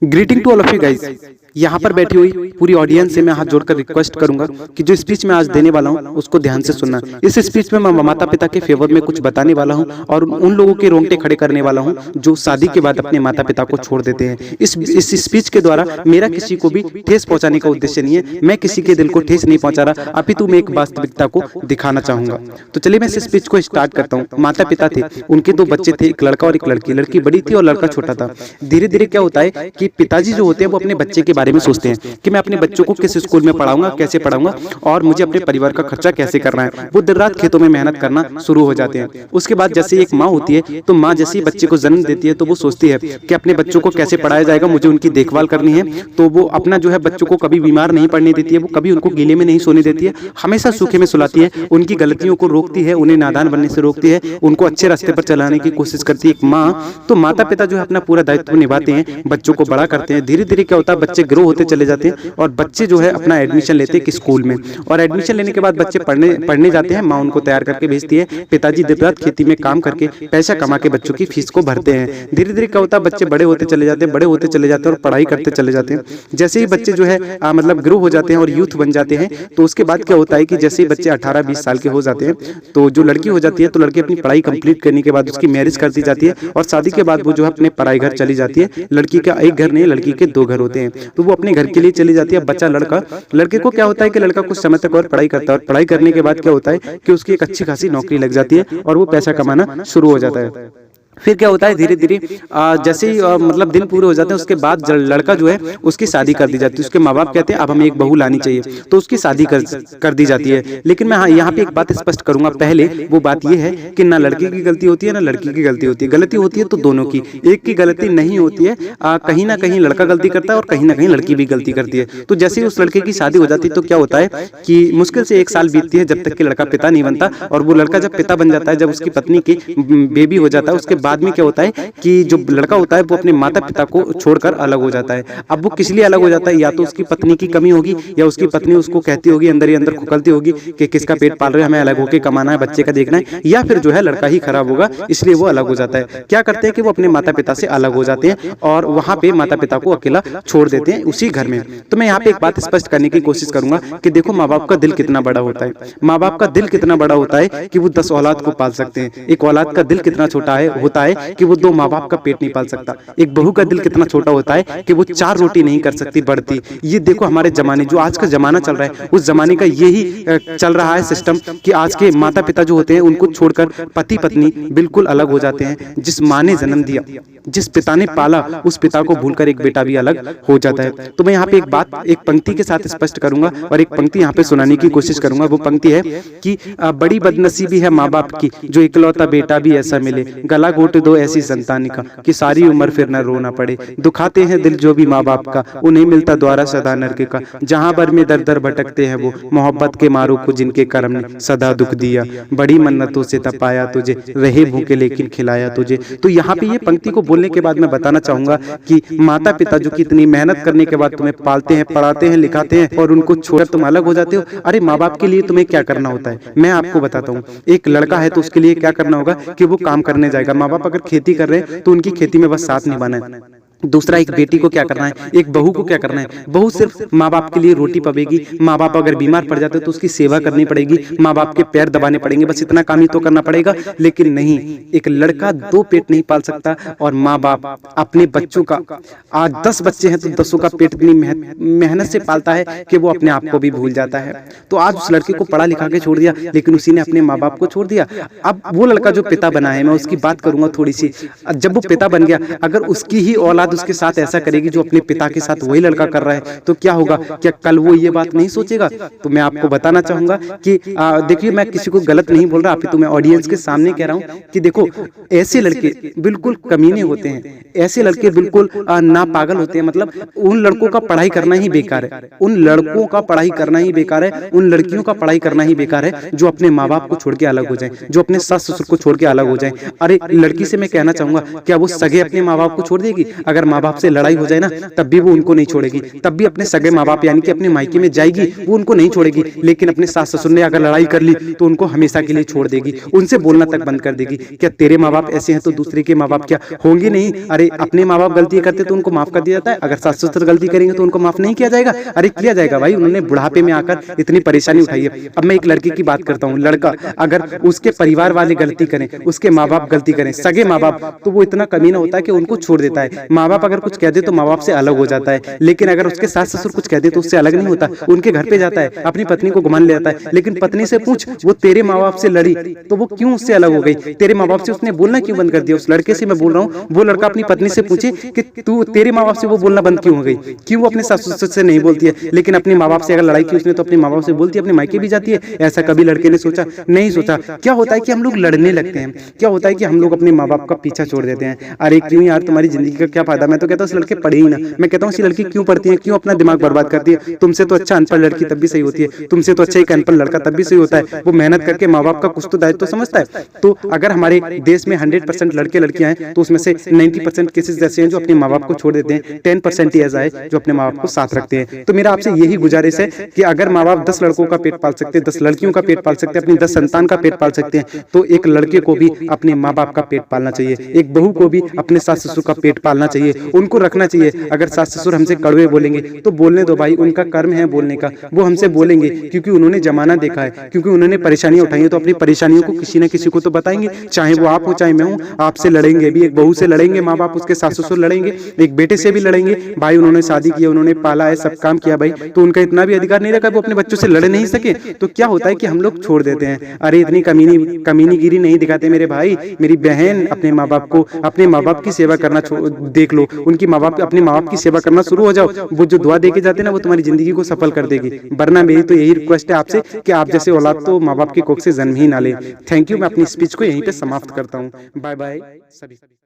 Greeting to all of you guys. यहाँ पर बैठी हुई पूरी ऑडियंस से मैं हाथ जोड़कर रिक्वेस्ट करूंगा कि जो स्पीच मैं आज देने वाला हूँ उसको ध्यान से सुनना। इस स्पीच में मैं माता पिता के फेवर में कुछ बताने वाला हूँ और उन लोगों के रोंगटे खड़े करने वाला हूँ जो शादी के बाद अपने माता पिता को छोड़ देते हैं। इस स्पीच के द्वारा मेरा किसी को भी ठेस पहुंचाने का उद्देश्य नहीं है। मैं किसी के दिल को ठेस नहीं पहुंचा रहा, अपितु मैं एक वास्तविकता को दिखाना चाहूंगा। तो चलिए मैं इस स्पीच को स्टार्ट करता हूँ। माता पिता थे, उनके दो बच्चे थे, एक लड़का और एक लड़की। लड़की बड़ी थी और लड़का छोटा था। धीरे धीरे क्या होता है कि पिताजी जो होते हैं वो अपने बच्चे के बारे में सोचते हैं कि मैं अपने बच्चों को किस स्कूल में पढ़ाऊंगा, कैसे पढ़ाऊंगा और मुझे अपने परिवार का खर्चा कैसे करना है। वो दिन रात खेतों में मेहनत करना शुरू हो जाते हैं। उसके बाद जैसे एक माँ होती है तो माँ जैसे ही बच्चे को जन्म देती है तो वो सोचती है कि अपने बच्चों को कैसे पढ़ाया जाएगा, मुझे उनकी देखभाल करनी है। तो वो अपना जो है बच्चों को कभी बीमार नहीं पड़ने देती है, वो कभी उनको गीले में नहीं सोने देती है, हमेशा सूखे में सुलाती है, उनकी गलतियों को रोकती है, उन्हें नादान बनने से रोकती है, उनको अच्छे रास्ते पर चलाने की कोशिश करती है एक माँ। तो माता पिता जो है अपना पूरा दायित्व निभाते हैं, बच्चों को बड़ा करते हैं। धीरे धीरे क्या होता है बच्चे ग्रो होते चले जाते हैं और बच्चे जो है अपना एडमिशन लेते हैं एक स्कूल में। और एडमिशन लेने के बाद बच्चे पढ़ने जाते हैं, माँ उनको तैयार करके भेजती है। पिताजी दिन रात खेती में काम करके पैसा कमा के बच्चों की फीस को भरते हैं। धीरे धीरे क्या होता है बच्चे बड़े होते चले जाते हैं, बड़े होते चले जाते हैं और पढ़ाई करते चले जाते हैं। जैसे ही बच्चे जो है मतलब ग्रो हो जाते हैं और यूथ बन जाते हैं तो उसके बाद क्या होता है कि जैसे ही बच्चे 18-20 साल के हो जाते हैं तो जो लड़की हो जाती है तो लड़की अपनी पढ़ाई कंप्लीट करने के बाद उसकी मैरिज कर दी जाती है और शादी के बाद वो जो है अपने पराई घर चली जाती है। लड़की का एक घर नहीं, लड़की के दो घर होते हैं। तो वो अपने घर के लिए चली जाती है। बच्चा लड़का, लड़के को क्या होता है कि लड़का कुछ समय तक और पढ़ाई करता है और पढ़ाई करने के बाद क्या होता है कि उसकी एक अच्छी खासी नौकरी लग जाती है और वो पैसा कमाना शुरू हो जाता है। फिर क्या होता है धीरे धीरे जैसे ही मतलब दिन पूरे हो जाते हैं उसके बाद लड़का जो है उसकी शादी कर दी जाती है। उसके माँ बाप कहते हैं अब हमें एक बहू लानी चाहिए तो उसकी शादी कर दी जाती है। लेकिन मैं यहाँ पे एक बात स्पष्ट करूंगा। पहले वो बात ये है कि ना लड़के की गलती होती है ना लड़की की गलती होती है। गलती होती है तो दोनों की, एक की गलती नहीं होती है। कहीं ना कहीं लड़का गलती करता है और कहीं ना कहीं लड़की भी गलती करती है। तो जैसे ही उस लड़के की शादी हो जाती है तो क्या होता है कि मुश्किल से 1 साल बीतती है जब तक कि लड़का पिता नहीं बनता। और वो लड़का जब पिता बन जाता है, जब उसकी पत्नी की बेबी हो जाता है, उसके बाद में क्या होता है कि जो लड़का होता है वो अपने माता पिता को छोड़कर अलग हो जाता है। अब वो किस लिए अलग हो जाता है, या तो उसकी पत्नी की कमी होगी या उसकी पत्नी उसको कहती होगी, अंदर ही अंदर खुकलती होगी कि किसका पेट पाल रहे हैं, हमें अलग होकर कमाना है, बच्चे का देखना है, या फिर जो है लड़का ही खराब होगा इसलिए वो अलग हो जाता है। क्या करते हैं कि वो अपने माता पिता से अलग हो जाते हैं और वहां पे माता पिता को अकेला छोड़ देते हैं उसी घर में। तो मैं यहाँ पे एक बात स्पष्ट करने की कोशिश करूंगा कि देखो माँ बाप का दिल कितना बड़ा होता है। माँ बाप का दिल कितना बड़ा होता है कि वो 10 औलाद को पाल सकते हैं। एक औलाद का दिल कितना छोटा होता है कि वो 2 माँ बाप का पेट नहीं पाल सकता। एक बहू का दिल कितना छोटा होता है कि वो 4 रोटी नहीं कर सकती बढ़ती। ये देखो हमारे जमाने, जो आज का जमाना चल रहा है, उस जमाने का यही चल रहा है सिस्टम कि आज के माता पिता जो होते हैं उनको छोड़कर पति पत्नी बिल्कुल अलग हो जाते हैं। जिस माँ ने जन्म दिया, जिस पिता ने पाला, उस पिता को भूलकर एक बेटा भी अलग हो जाता है। तो मैं यहाँ पे एक बात एक पंक्ति के साथ स्पष्ट करूंगा और एक पंक्ति यहाँ पे सुनाने की कोशिश करूंगा। वो पंक्ति है कि बड़ी बदनसीबी है माँ बाप की जो इकलौता बेटा भी ऐसा मिले, गला घोट दो ऐसी संतान का कि सारी उम्र फिर न रोना पड़े। दुखाते हैं दिल जो भी माँ बाप का, उन्हें मिलता द्वारा सदा नरक का। जहां भर में दर दर भटकते हैं वो, मोहब्बत के मारो को जिनके कर्म ने सदा दुख दिया। बड़ी मन्नतों से तपाया तुझे, रहे भूखे लेकिन खिलाया तुझे। तो यहाँ पे ये पंक्ति को बोलने के बाद मैं बताना चाहूंगा कि माता पिता जो कितनी मेहनत करने के बाद तुम्हें पालते हैं, पढ़ाते हैं, लिखाते हैं और उनको छोड़कर तुम अलग हो जाते हो। अरे माँ बाप के लिए तुम्हें क्या करना होता है मैं आपको बताता हूँ। एक लड़का है तो उसके लिए क्या करना होगा कि वो काम करने जाएगा। माँ बाप अगर खेती कर रहे हैं तो उनकी खेती में बस साथ निभाना है। दूसरा, एक बेटी को क्या करना है, एक बहू को क्या करना है, बहू सिर्फ माँ बाप के लिए रोटी पवेगी। माँ बाप अगर बीमार पड़ जाते तो उसकी सेवा करनी पड़ेगी, माँ बाप के पैर दबाने पड़ेंगे, बस इतना काम ही तो करना पड़ेगा। लेकिन नहीं, एक लड़का 2 पेट नहीं पाल सकता और माँ बाप अपने बच्चों का, आज 10 बच्चे हैं तो 10 का पेट इतनी मेहनत से पालता है कि वो अपने आप को भी भूल जाता है। तो आज उस लड़के को पढ़ा लिखा के छोड़ दिया लेकिन उसी ने अपने माँ बाप को छोड़ दिया। अब वो लड़का जो पिता बना है, मैं उसकी बात करूंगा थोड़ी सी। जब वो पिता बन गया, अगर उसकी ही औलाद उसके साथ ऐसा करेगी जो अपने पिता के साथ वही लड़का कर रहा है तो क्या होगा, क्या कल वो ये बात नहीं सोचेगा? तो मैं आपको बताना चाहूंगा कि देखिए मैं किसी को गलत नहीं बोल रहा, अभी तो मैं ऑडियंस के सामने कह रहा हूं कि देखो ऐसे लड़के बिल्कुल कमीने होते हैं, ऐसे लड़के बिल्कुल ना पागल होते हैं। मतलब उन लड़कों का पढ़ाई करना ही बेकार है, उन लड़कों का पढ़ाई करना ही बेकार है, उन लड़कियों का पढ़ाई करना ही बेकार है जो अपने माँ बाप को छोड़ के अलग हो जाए, जो अपने सास ससुर को छोड़ के अलग हो जाए। अरे लड़की से मैं कहना चाहूंगा क्या वो सगे अपने माँ बाप को छोड़ देगी? अगर अगर माँ बाप से लड़ाई हो जाए ना, तब भी वो उनको नहीं छोड़ेगी, तब भी अपने सगे माँ बाप यानी कि अपने मायके में जाएगी, वो उनको नहीं छोड़ेगी। लेकिन अपने सास ससुर ने अगर लड़ाई कर ली तो उनको हमेशा के लिए छोड़ देगी, उनसे बोलना तक बंद कर देगी। क्या तेरे माँ बाप ऐसे हैं तो दूसरे के माँ बाप क्या होंगे नहीं? अरे अपने माँ बाप गलती करते तो उनको माफ कर दिया जाता है, अगर सास ससुर गलती करेंगे तो उनको माफ नहीं किया जाएगा? अरे किया जाएगा भाई, उन्होंने बुढ़ापे में आकर इतनी परेशानी उठाई है। अब मैं एक लड़की की बात करता हूँ, लड़का अगर उसके परिवार वाले गलती करें, उसके माँ बाप गलती करें, सगे माँ बाप, तो वो इतना कमीना होता है कि उनको छोड़ देता है। माँ बाप अगर कुछ कह दे तो माँ बाप से अलग हो जाता है, लेकिन अगर उसके सास ससुर कुछ कह दे तो उससे अलग नहीं होता, उनके घर पे जाता है, अपनी पत्नी को घुमान ले जाता है। लेकिन पत्नी से पूछ, वो तेरे माँ बाप से लड़ी तो वो क्यों उससे अलग हो गई? तेरे माँ बाप से उसने बोलना क्यों बंद कर दिया? उस लड़के से मैं बोल रहा हूँ, वो लड़का अपनी पत्नी से पूछे कि तू तेरे माँ बाप से वो बोलना बंद क्यों हो गई, क्यों वो अपने सास ससुर से नहीं बोलती है? लेकिन अपने माँ बाप से अगर लड़ाई की उसने तो अपने माँ बाप से बोलती है, अपने मायके भी जाती है। ऐसा कभी लड़के ने सोचा? नहीं सोचा। क्या होता है कि हम लोग लड़ने लगते हैं, क्या होता है कि हम लोग अपने माँ बाप का पीछा छोड़ देते हैं। अरे क्यों यार, तुम्हारी जिंदगी का क्या फायदा? मैं तो कहता हूँ उस लड़के पढ़े ही ना। मैं कहता हूँ उसी लड़की क्यों पढ़ती है, क्यों अपना दिमाग बर्बाद करती है? तुमसे तो अच्छा अनपढ़ लड़की तब भी सही होती है, तुमसे तो अच्छा एक अनपढ़ लड़का तब भी सही होता है। वो मेहनत करके माँ बाप का कुछ तो दायित्व समझता है। तो अगर हमारे देश में 100% लड़के लड़कियां हैं तो उसमें से 90% केसेस ऐसे हैं जो अपने माँ बाप को छोड़ देते हैं, 10% ही ऐसा है जो अपने माँ बाप को साथ रखते हैं। तो मेरा आपसे यही गुजारिश है कि अगर माँ बाप 10 लड़कों का पेट पाल सकते हैं, 10 लड़कियों का पेट पाल सकते हैं, अपनी 10 संतान का पेट पाल सकते हैं, तो एक लड़के को भी अपने माँ बाप का पेट पालना चाहिए, एक बहू को भी अपने सास ससुर का पेट पालना चाहिए, उनको रखना चाहिए। अगर सास ससुर हमसे कड़वे बोलेंगे तो बोलने दो भाई, उनका कर्म है बोलने का, वो हमसे बोलेंगे क्योंकि उन्होंने जमाना देखा है, क्योंकि उन्होंने परेशानियां उठाई है, तो अपनी परेशानियों को किसी न किसी को तो बताएंगे, चाहे वो आप हो चाहे मैं हूँ। आपसे लड़ेंगे भी, एक बहू से लड़ेंगे माँ बाप, उसके सास ससुर लड़ेंगे, एक बेटे से भी लड़ेंगे। भाई उन्होंने शादी की, उन्होंने पाला है, सब काम किया भाई, तो उनका इतना भी अधिकार नहीं रखा वो अपने बच्चों से लड़ नहीं सके। तो क्या होता है कि हम लोग छोड़ देते हैं। अरे इतनी कमीनीगिरी नहीं दिखाते मेरे भाई, मेरी बहन। अपने माँ बाप को, अपने माँ बाप की सेवा करना देख लो, उनकी माँ बाप, अपने माँ बाप की सेवा करना शुरू हो जाओ। वो जो दुआ दे के जाते हैं ना, वो तुम्हारी जिंदगी को सफल कर देगी। वरना मेरी तो यही रिक्वेस्ट है आपसे कि आप जैसे औलाद तो माँ बाप की कोख से जन्म ही ना ले। Thank you. मैं अपनी स्पीच को यहीं पे समाप्त करता हूँ। बाय बाय सभी।